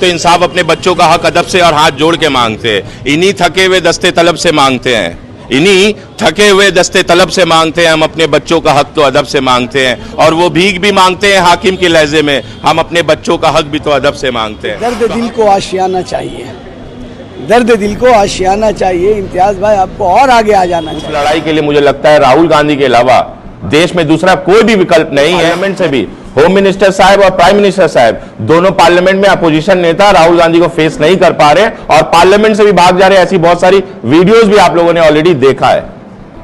तो इंसाफ अपने बच्चों का हक अदब से और हाथ जोड़ के मांगते हैं। इन्हीं थके हुए दस्ते तलब से मांगते हैं, इन्हीं थके हुए दस्ते तलब से मांगते हैं। हम अपने बच्चों का हक तो अदब से मांगते हैं, और वो भीख भी मांगते हैं हाकिम के लहजे में। हम अपने बच्चों का हक भी तो अदब से मांगते हैं। दर्द दिल को आशियाना चाहिए, दर्द दिल को आशियाना चाहिए। इम्तियाज भाई, आपको और आगे आ जाना चाहिए। इस लड़ाई के लिए मुझे लगता है राहुल गांधी के अलावा देश में दूसरा कोई भी विकल्प नहीं है। पार्लियामेंट से भी होम मिनिस्टर साहब और प्राइम मिनिस्टर साहब दोनों पार्लियामेंट में अपोजिशन नेता राहुल गांधी को फेस नहीं कर पा रहे और पार्लियामेंट से भी भाग जा रहे। ऐसी बहुत सारी वीडियोस भी आप लोगों ने ऑलरेडी देखा है।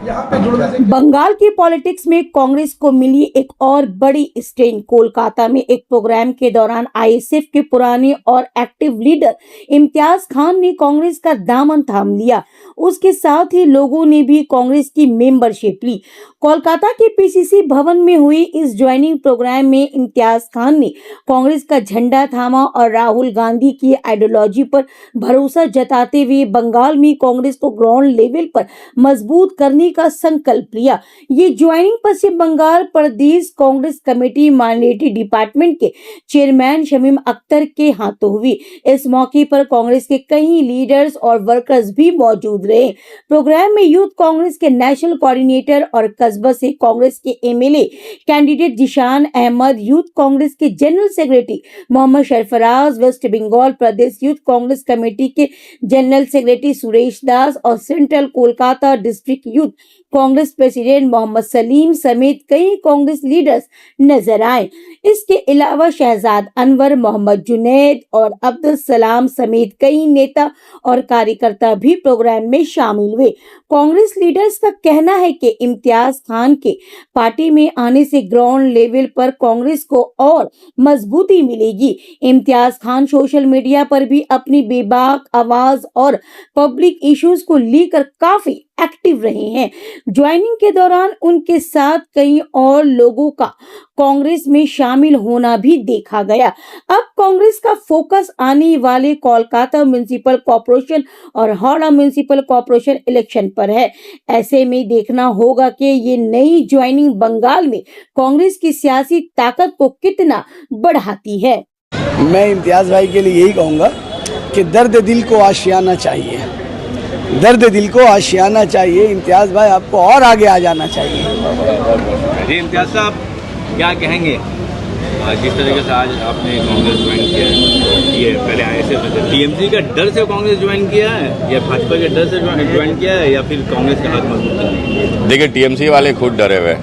बंगाल की पॉलिटिक्स में कांग्रेस को मिली एक और बड़ी स्टेन। कोलकाता में एक प्रोग्राम के दौरान आईएसएफ के पुराने और एक्टिव लीडर इम्तियाज खान ने कांग्रेस का दामन थाम लिया। उसके साथ ही लोगों ने भी कांग्रेस की मेंबरशिप ली। कोलकाता के पीसीसी भवन में हुई इस ज्वाइनिंग प्रोग्राम में इम्तियाज खान ने कांग्रेस का झंडा थामा और राहुल गांधी की आइडियोलॉजी पर भरोसा जताते हुए बंगाल में कांग्रेस को ग्राउंड लेवल पर मजबूत करने का संकल्प लिया। ये ज्वाइनिंग पश्चिम बंगाल प्रदेश कांग्रेस कमेटी माइनॉरिटी डिपार्टमेंट के चेयरमैन शमीम अख्तर के हाथों हुई। इस मौके पर कांग्रेस के कई लीडर्स और वर्कर्स भी मौजूद रहे। प्रोग्राम में यूथ कांग्रेस के नेशनल कोऑर्डिनेटर और कस्बा से कांग्रेस के MLA candidate Zishan Ahmed, youth Congress के general secretary Mohammed Sarfaraz, West Bengal प्रदेश यूथ कांग्रेस कमेटी के जनरल सेक्रेटरी सुरेश दास और central Kolkata district youth Congress president Mohammed Salim समेत कई कांग्रेस लीडर्स नजर आए। इसके अलावा शहजाद अनवर, मोहम्मद जुनैद और अब्दुल सलाम समेत कई नेता और कार्यकर्ता भी प्रोग्राम में शामिल हुए। कांग्रेस लीडर्स का कहना है कि इम्तियाज खान के पार्टी में आने से ग्राउंड लेवल पर कांग्रेस को और मजबूती मिलेगी। इम्तियाज खान सोशल मीडिया पर भी अपनी बेबाक आवाज और पब्लिक इश्यूज को लेकर काफी एक्टिव रहे हैं। ज्वाइनिंग के दौरान उनके साथ कई और लोगों का कांग्रेस में शामिल होना भी देखा गया। अब कांग्रेस का फोकस आने वाले कोलकाता म्युनिसिपल कॉर्पोरेशन और हावड़ा म्युनिसिपल कॉर्पोरेशन इलेक्शन पर है। ऐसे में देखना होगा कि ये नई ज्वाइनिंग बंगाल में कांग्रेस की सियासी ताकत को कितना बढ़ाती है। मैं इम्तियाज भाई के लिए यही कहूँगा कि दर्द दिल को आशियाना चाहिए, दर्द दिल को आशियाना चाहिए। इम्तियाज भाई, आपको और आगे आ जाना चाहिए। जी इम्तियाज साहब, क्या कहेंगे जिस तरीके से आज आपने कांग्रेस ज्वाइन किया है? ये पहले आईएसएफ में थे, टीएमसी का डर से कांग्रेस ज्वाइन किया है या भाजपा के डर से ज्वाइन किया है या फिर कांग्रेस का हाथ मजबूत करना? देखिए, टीएमसी वाले खुद डरे हुए,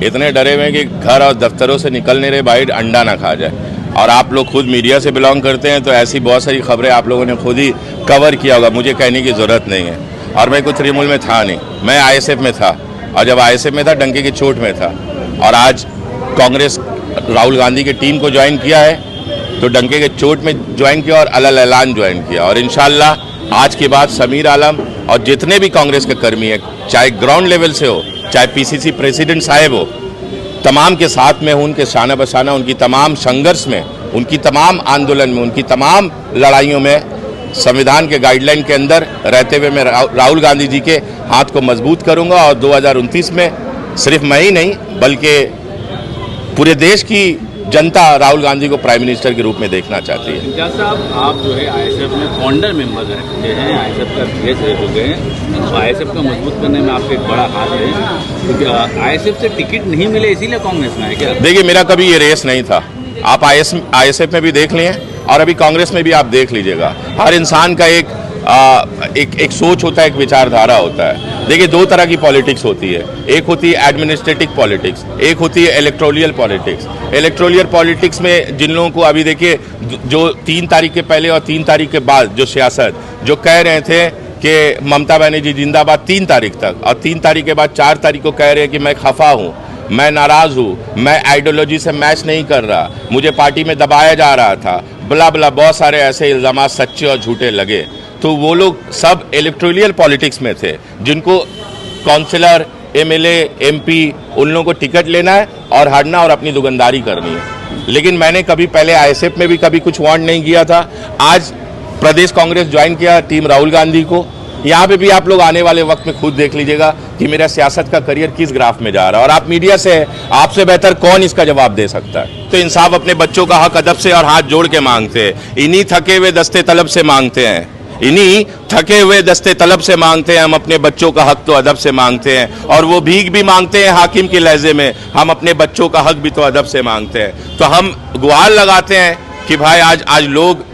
इतने डरे हुए कि घर और दफ्तरों से निकल नहीं रहे, बाहर अंडा ना खा जाए। और आप लोग खुद मीडिया से बिलोंग करते हैं, तो ऐसी बहुत सारी खबरें आप लोगों ने खुद ही कवर किया होगा, मुझे कहने की ज़रूरत नहीं है। और मैं कुछ तृणमूल में था नहीं, मैं आईएसएफ में था, और जब आईएसएफ में था डंके की चोट में था। और आज कांग्रेस राहुल गांधी की टीम को ज्वाइन किया है तो डंके के चोट में ज्वाइन किया और अलल ऐलान ज्वाइन किया। और इंशाल्लाह आज के बाद समीर आलम और जितने भी कांग्रेस के कर्मी हैं, चाहे ग्राउंड लेवल से हो, चाहे पीसीसी प्रेसिडेंट साहब हो, तमाम के साथ में हूँ, उनके शाना बशाना, उनकी तमाम संघर्ष में, उनकी तमाम आंदोलन में, उनकी तमाम लड़ाइयों में संविधान के गाइडलाइन के अंदर रहते हुए मैं राहुल गांधी जी के हाथ को मजबूत करूंगा। और 2029 में सिर्फ मैं ही नहीं बल्कि पूरे देश की जनता राहुल गांधी को प्राइम मिनिस्टर के रूप में देखना चाहती है। इम्तियाज साहब, आप जो है आईएसएफ में फाउंडर मेंबर रहे हैं, आईएसएफ का अध्यक्ष रह चुके हैं, आईएसएफ को मजबूत करने में आपका एक बड़ा हाथ है, क्योंकि आईएसएफ से टिकट नहीं मिले इसीलिए कांग्रेस में है क्या? देखिए, मेरा कभी ये रेस नहीं था। आप आईएसएफ में भी देख लिए और अभी कांग्रेस में भी आप देख लीजिएगा। हर इंसान का एक सोच होता है, एक विचारधारा होता है। देखिए, दो तरह की पॉलिटिक्स होती है, एक होती है एडमिनिस्ट्रेटिव पॉलिटिक्स, एक होती है इलेक्टोरल पॉलिटिक्स। इलेक्टोरल पॉलिटिक्स में जिन लोगों को अभी देखिए, जो 3 तारीख के पहले और 3 तारीख के बाद जो सियासत जो कह रहे थे कि ममता बनर्जी जिंदाबाद 3 तारीख तक, और 3 तारीख के बाद 4 तारीख को कह रहे हैं कि मैं खफा हूँ, मैं नाराज हूँ, मैं आइडियोलॉजी से मैच नहीं कर रहा, मुझे पार्टी में दबाया जा रहा था, बला बला बहुत सारे ऐसे इल्जाम सच्चे और झूठे लगे। तो वो लोग सब इलेक्टोरल पॉलिटिक्स में थे, जिनको काउंसिलर, एमएलए, एमपी, उन लोगों को टिकट लेना है और हटना और अपनी दुकानदारी करनी है। लेकिन मैंने कभी पहले आईएसएफ में भी कभी कुछ वांट नहीं किया था। आज प्रदेश कांग्रेस ज्वाइन किया टीम राहुल गांधी को, यहाँ पे भी आप लोग आने वाले वक्त में खुद देख लीजिएगा कि मेरा सियासत का करियर किस ग्राफ में जा रहा है। और आप मीडिया से आपसे बेहतर कौन इसका जवाब दे सकता है। तो इंसाफ अपने बच्चों का हक अदब से और हाथ जोड़ के मांगते हैं, इन्हीं थके हुए दस्ते तलब से मांगते हैं, इन्हीं थके हुए दस्ते तलब से मांगते हैं। हम अपने बच्चों का हक तो अदब से मांगते हैं, और वो भीख भी मांगते हैं हाकिम के लहजे में। हम अपने बच्चों का हक भी तो अदब से मांगते हैं। तो हम गुहार लगाते हैं कि भाई आज लोग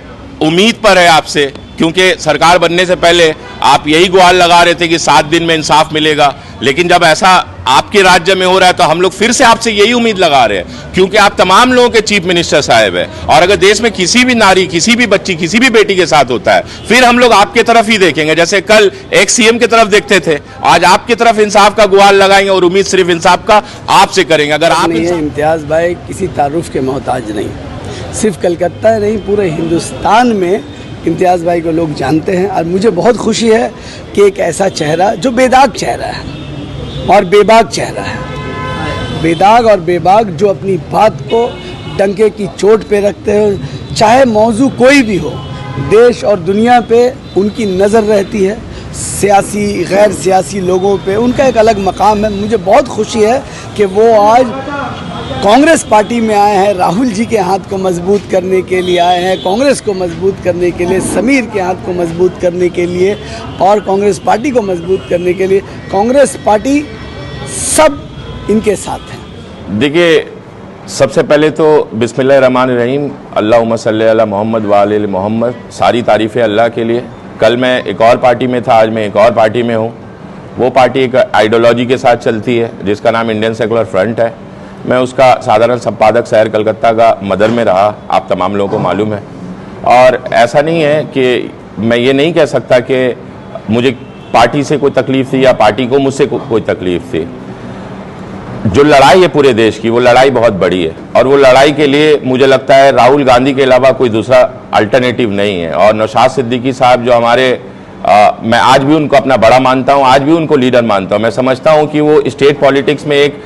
उम्मीद पर है आपसे, क्योंकि सरकार बनने से पहले आप यही गुहार लगा रहे थे कि 7 दिन में इंसाफ मिलेगा। लेकिन जब ऐसा आपके राज्य में हो रहा है तो हम लोग फिर से आपसे यही उम्मीद लगा रहे हैं, क्योंकि आप तमाम लोगों के चीफ मिनिस्टर साहब हैं। और अगर देश में किसी भी नारी, किसी भी बच्ची, किसी भी बेटी के साथ होता है, फिर हम लोग आपके तरफ ही देखेंगे। जैसे कल एक सीएम की तरफ देखते थे, आज आपकी तरफ इंसाफ का गुहार लगाएंगे, और उम्मीद सिर्फ इंसाफ का आपसे करेंगे। अगर आप इम्तियाज भाई किसी तारुफ के मोहताज नहीं, सिर्फ कलकत्ता नहीं पूरे हिंदुस्तान में इम्तियाज़ भाई को लोग जानते हैं। और मुझे बहुत खुशी है कि एक ऐसा चेहरा जो बेदाग चेहरा है और बेबाक चेहरा है, बेदाग और बेबाक, जो अपनी बात को डंके की चोट पे रखते हो, चाहे मौजू कोई भी हो, देश और दुनिया पे उनकी नज़र रहती है। सियासी गैर सियासी लोगों पे उनका एक अलग मकाम है। मुझे बहुत खुशी है कि वो आज कांग्रेस पार्टी में आए हैं, राहुल जी के हाथ को मजबूत करने के लिए आए हैं, कांग्रेस को मजबूत करने के लिए, समीर के हाथ को मजबूत करने के लिए और कांग्रेस पार्टी को मजबूत करने के लिए। कांग्रेस पार्टी सब इनके साथ है। देखिए, सबसे पहले तो बिस्मिल्लाहिर्रहमानिर्रहीम, अल्लाहुम्मा सल्ली अला मोहम्मद व आले मोहम्मद। सारी तारीफ़ें अल्लाह के लिए। कल मैं एक और पार्टी में था, आज मैं एक और पार्टी में हूँ। वो पार्टी एक आइडियोलॉजी के साथ चलती है जिसका नाम इंडियन सेकुलर फ्रंट है। मैं उसका साधारण संपादक शहर कलकत्ता का मदर में रहा, आप तमाम लोगों को मालूम है। और ऐसा नहीं है कि मैं ये नहीं कह सकता कि मुझे पार्टी से कोई तकलीफ़ थी या पार्टी को मुझसे कोई तकलीफ़ थी। जो लड़ाई है पूरे देश की, वो लड़ाई बहुत बड़ी है, और वो लड़ाई के लिए मुझे लगता है राहुल गांधी के अलावा कोई दूसरा अल्टरनेटिव नहीं है। और नौशाद सिद्दीकी साहब जो हमारे मैं आज भी उनको अपना बड़ा मानता हूं, आज भी उनको लीडर मानता हूं। मैं समझता हूं कि वो स्टेट पॉलिटिक्स में एक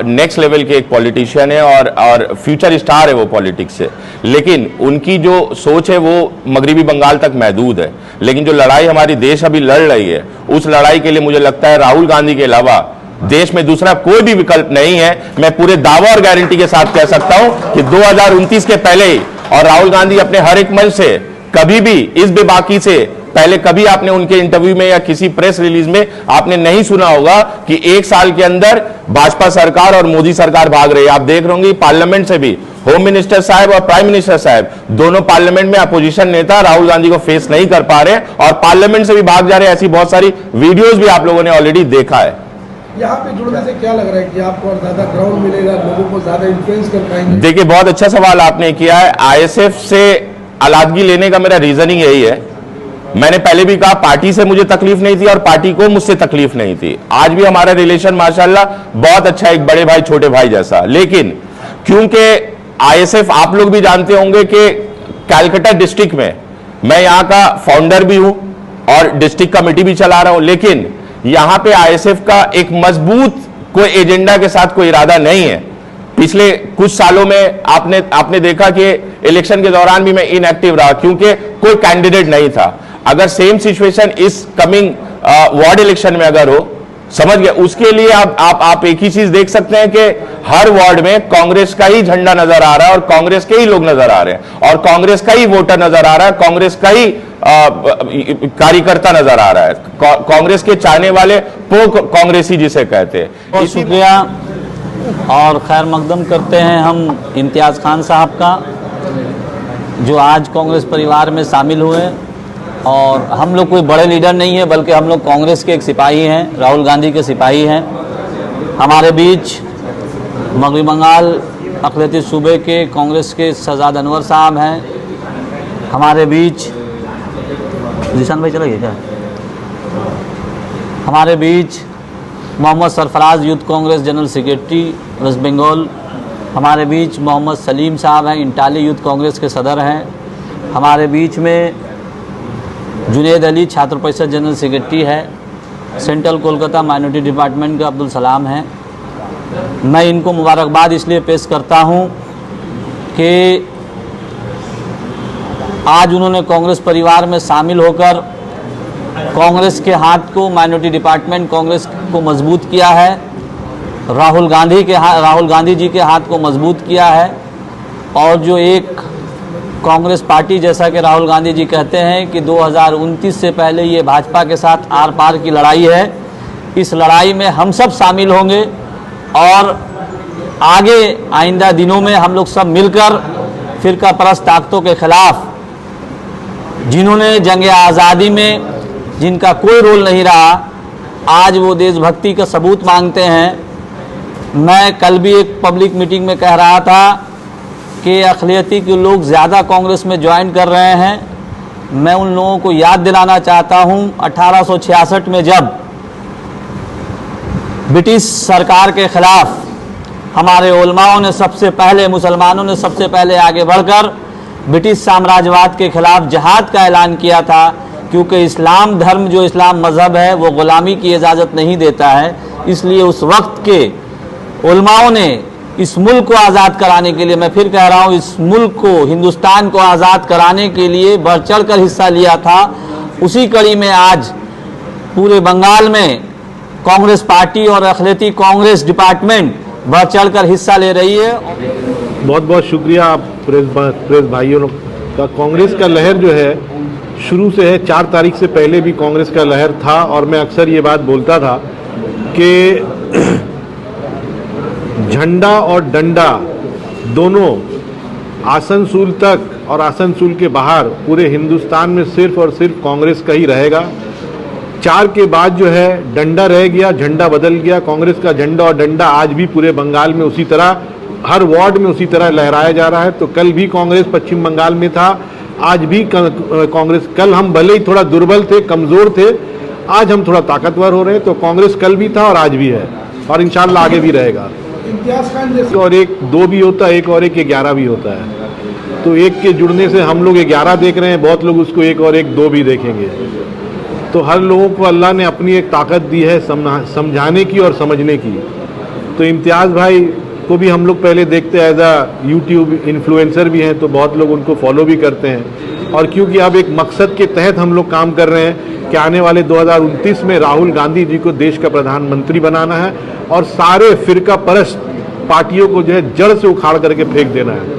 नेक्स्ट लेवल के एक पॉलिटिशियन है और फ्यूचर स्टार है वो पॉलिटिक्स से। लेकिन उनकी जो सोच है वो मगरिबी बंगाल तक महदूद है। लेकिन जो लड़ाई हमारी देश अभी लड़ रही है, उस लड़ाई के लिए मुझे लगता है राहुल गांधी के अलावा देश में दूसरा कोई भी विकल्प नहीं है। मैं पूरे दावा और गारंटी के साथ कह सकता हूं कि 2029 के पहले ही, और राहुल गांधी अपने हर एक मंच से कभी भी इस बेबाकी से पहले कभी आपने उनके इंटरव्यू में या किसी प्रेस रिलीज में आपने नहीं सुना होगा कि 1 साल के अंदर भाजपा सरकार और मोदी सरकार भाग रही है। आप देख रहे होंगे पार्लियामेंट से भी होम मिनिस्टर साहब और प्राइम मिनिस्टर साहब दोनों पार्लियामेंट में अपोजिशन नेता राहुल गांधी को फेस नहीं कर पा रहे और पार्लियामेंट से भी भाग जा रहे हैं। ऐसी बहुत सारी वीडियोज भी आप लोगों ने ऑलरेडी देखा है। यहाँ पे जुड़ने से क्या लग रहा है कि आपको ज्यादा ग्राउंड मिलेगा, लोगों को ज्यादा इन्फ्लुएंस कर पाएंगे? देखिए, बहुत अच्छा सवाल आपने किया है। आईएसएफ से अलग लेने का मेरा रीजनिंग यही है। मैंने पहले भी कहा, पार्टी से मुझे तकलीफ नहीं थी और पार्टी को मुझसे तकलीफ नहीं थी। आज भी हमारा रिलेशन माशाल्लाह बहुत अच्छा, एक बड़े भाई छोटे भाई जैसा। लेकिन क्योंकि आईएसएफ आप लोग भी जानते होंगे कि कलकत्ता डिस्ट्रिक्ट में मैं यहां का फाउंडर भी हूं और डिस्ट्रिक्ट कमेटी भी चला रहा हूं, लेकिन यहां पे आईएसएफ का एक मजबूत कोई एजेंडा के साथ कोई इरादा नहीं है। पिछले कुछ सालों में आपने देखा कि इलेक्शन के दौरान भी मैं इनएक्टिव रहा क्योंकि कोई कैंडिडेट नहीं था। अगर सेम सिचुएशन इस कमिंग वार्ड इलेक्शन में अगर हो, समझ गए, उसके लिए आप एक ही चीज देख सकते हैं कि हर वार्ड में कांग्रेस का ही झंडा नजर आ रहा है और कांग्रेस के ही लोग नजर आ रहे हैं और कांग्रेस का ही वोटर नजर आ रहा है, कांग्रेस का ही कार्यकर्ता नजर आ रहा है, कांग्रेस के चाहने वाले कांग्रेसी जिसे कहते हैं। बहुत शुक्रिया और खैर मकदम करते हैं हम इम्तियाज़ खान साहब का, जो आज कांग्रेस परिवार में शामिल हुए। और हम लोग कोई बड़े लीडर नहीं है, बल्कि हम लोग कांग्रेस के एक सिपाही हैं, राहुल गांधी के सिपाही हैं। हमारे बीच मगरबी बंगाल अक़लियती सूबे के कांग्रेस के शहजाद अनवर साहब हैं। हमारे बीच जिशान भाई चलेंगे क्या? हमारे बीच Mohammed Sarfaraz youth Congress general secretary West Bengal. हमारे बीच मोहम्मद सलीम साहब हैं, इंटाली यूथ कांग्रेस के सदर हैं। हमारे बीच में जुनेद अली छात्र परिषद जनरल सेक्रेटरी है। सेंट्रल कोलकाता माइनॉरिटी डिपार्टमेंट के अब्दुल सलाम हैं। मैं इनको मुबारकबाद इसलिए पेश करता हूं कि आज उन्होंने कांग्रेस परिवार में शामिल होकर कांग्रेस के हाथ को, माइनॉरिटी डिपार्टमेंट कांग्रेस को मजबूत किया है, राहुल गांधी जी के हाथ को मजबूत किया है। और जो एक कांग्रेस पार्टी, जैसा कि राहुल गांधी जी कहते हैं कि 2029 से पहले ये भाजपा के साथ आर पार की लड़ाई है, इस लड़ाई में हम सब शामिल होंगे और आगे आइंदा दिनों में हम लोग सब मिलकर फिरका परस्त ताकतों के खिलाफ, जिन्होंने जंग आज़ादी में जिनका कोई रोल नहीं रहा, आज वो देशभक्ति का सबूत मांगते हैं। मैं कल भी एक पब्लिक मीटिंग में कह रहा था कि अक़लियती के लोग ज़्यादा कांग्रेस में ज्वाइन कर रहे हैं। मैं उन लोगों को याद दिलाना चाहता हूं, 1866 में जब ब्रिटिश सरकार के खिलाफ हमारे उलमाओं ने सबसे पहले, मुसलमानों ने सबसे पहले आगे बढ़कर ब्रिटिश साम्राज्यवाद के खिलाफ जिहाद का ऐलान किया था, क्योंकि इस्लाम धर्म, जो इस्लाम मज़हब है, वो ग़ुलामी की इजाज़त नहीं देता है। इसलिए उस वक्त के उलमाओं ने इस मुल्क को आज़ाद कराने के लिए, मैं फिर कह रहा हूँ, इस मुल्क को, हिंदुस्तान को आज़ाद कराने के लिए बढ़ चढ़ कर हिस्सा लिया था। उसी कड़ी में आज पूरे बंगाल में कांग्रेस पार्टी और अक़लियती कांग्रेस डिपार्टमेंट बढ़ चढ़ कर हिस्सा ले रही है। बहुत बहुत शुक्रिया आप प्रेस भाइयों का। कांग्रेस का लहर जो है शुरू से है, 4 तारीख से पहले भी कांग्रेस का लहर था और मैं अक्सर ये बात बोलता था कि झंडा और डंडा दोनों आसनसोल तक और आसनसोल के बाहर पूरे हिंदुस्तान में सिर्फ और सिर्फ कांग्रेस का ही रहेगा। 4 के बाद जो है डंडा रह गया, झंडा बदल गया। कांग्रेस का झंडा और डंडा आज भी पूरे बंगाल में उसी तरह, हर वार्ड में उसी तरह लहराया जा रहा है। तो कल भी कांग्रेस पश्चिम बंगाल में था, आज भी कांग्रेस। कल हम भले ही थोड़ा दुर्बल थे, कमज़ोर थे, आज हम थोड़ा ताकतवर हो रहे हैं। तो कांग्रेस कल भी था और आज भी है और इंशाल्लाह आगे भी रहेगा। इम्तियाज खान जैसे और एक 2 भी होता है, एक और एक 11 भी होता है। तो एक के जुड़ने से हम लोग 11 देख रहे हैं, बहुत लोग उसको 1 और 1 2 भी देखेंगे। तो हर लोगों को अल्लाह ने अपनी एक ताकत दी है समझाने की और समझने की। तो इम्तियाज़ भाई को भी हम लोग पहले देखते एज अ यूट्यूब इन्फ्लुएंसर भी हैं, तो बहुत लोग उनको फॉलो भी करते हैं। और क्योंकि अब एक मकसद के तहत हम लोग काम कर रहे हैं कि आने वाले 2029 में राहुल गांधी जी को देश का प्रधानमंत्री बनाना है और सारे फिरका परस्त पार्टियों को जो है जड़ से उखाड़ करके फेंक देना है।